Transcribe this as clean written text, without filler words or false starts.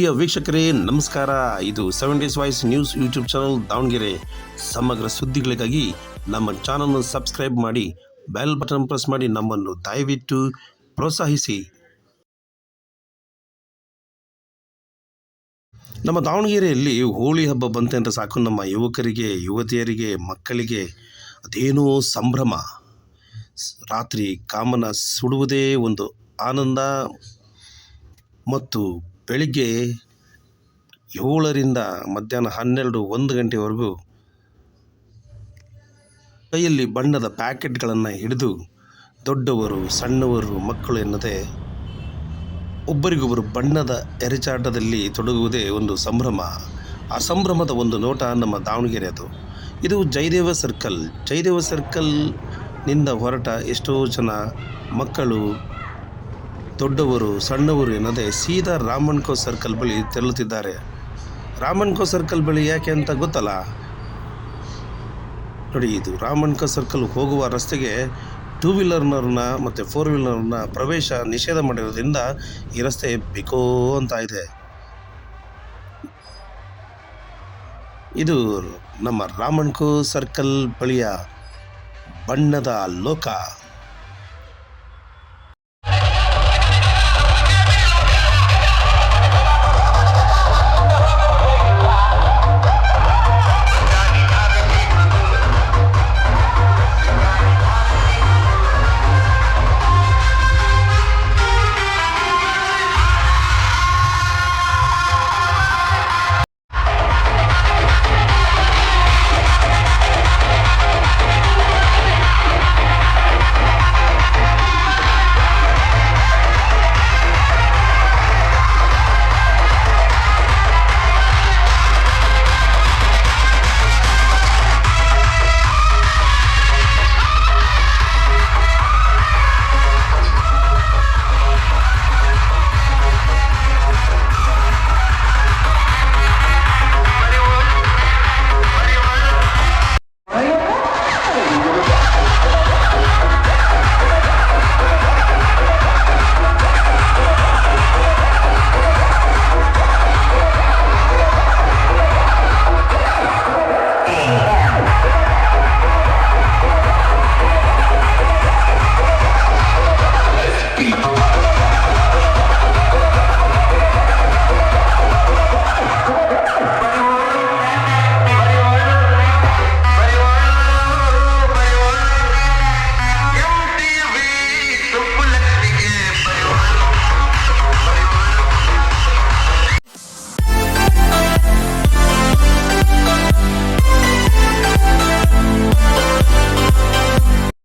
ಪ್ರಿಯ ವೀಕ್ಷಕರೇ ನಮಸ್ಕಾರ. ಇದು 7 days voice news YouTube channel Davanagere. ಸಮಗ್ರ ಸುದ್ದಿಗಳಿಗಾಗಿ ನಮ್ಮ ಚಾನಲ್ನ ಸಬ್ಸ್ಕ್ರೈಬ್ ಮಾಡಿ, ಬೆಲ್ ಬಟನ್ ಪ್ರೆಸ್ ಮಾಡಿ ನಮ್ಮನ್ನು ದಯವಿಟ್ಟು ಪ್ರೋತ್ಸಾಹಿಸಿ. ನಮ್ಮ ದಾವಣಗೆರೆಯಲ್ಲಿ ಹೋಳಿ ಹಬ್ಬ ಬಂತೆ ಅಂತ ಸಾಕು, ನಮ್ಮ ಯುವಕರಿಗೆ, ಯುವತಿಯರಿಗೆ, ಮಕ್ಕಳಿಗೆ ಅದೇನೋ ಸಂಭ್ರಮ. ರಾತ್ರಿ ಕಾಮನ ಸುಡುವುದೇ ಒಂದು ಆನಂದ ಮತ್ತು ಬೆಳಿಗ್ಗೆ 7ರಿಂದ ಮಧ್ಯಾಹ್ನ 12-1 ಗಂಟೆವರೆಗೂ ಕೈಯಲ್ಲಿ ಬಣ್ಣದ ಪ್ಯಾಕೆಟ್ಗಳನ್ನು ಹಿಡಿದು ದೊಡ್ಡವರು, ಸಣ್ಣವರು, ಮಕ್ಕಳು ಎನ್ನದೆ ಒಬ್ಬರಿಗೊಬ್ಬರು ಬಣ್ಣದ ಎರಚಾಟದಲ್ಲಿ ತೊಡಗುವುದೇ ಒಂದು ಸಂಭ್ರಮ. ಆ ಸಂಭ್ರಮದ ಒಂದು ನೋಟ ನಮ್ಮ ದಾವಣಗೆರೆ. ಇದು ಜಯದೇವ ಸರ್ಕಲ್ನಿಂದ ಹೊರಟ ಎಷ್ಟೋ ಜನ ಮಕ್ಕಳು, ದೊಡ್ಡವರು, ಸಣ್ಣವರು ಎನ್ನದೆ ಸೀದಾ ರಾಮಣ್ಕೋ ಸರ್ಕಲ್ ಬಳಿ ತೆರಳುತ್ತಿದ್ದಾರೆ. ರಾಮಣ್ಕೋ ಸರ್ಕಲ್ ಬಳಿ ಯಾಕೆ ಅಂತ ಗೊತ್ತಲ್ಲ? ನೋಡಿ, ಇದು ರಾಮಣ್ಕೋ ಸರ್ಕಲ್ ಹೋಗುವ ರಸ್ತೆಗೆ 2 ವೀಲರ್ನವ್ರನ್ನ ಮತ್ತು 4 ವೀಲರ್ನ ಪ್ರವೇಶ ನಿಷೇಧ ಮಾಡಿರೋದ್ರಿಂದ ಈ ರಸ್ತೆ ಬಿಕೋ ಅಂತ ಇದೆ. ಇದು ನಮ್ಮ ರಾಮಣ್ಕೋ ಸರ್ಕಲ್ ಬಳಿಯ ಬಣ್ಣದ ಲೋಕ.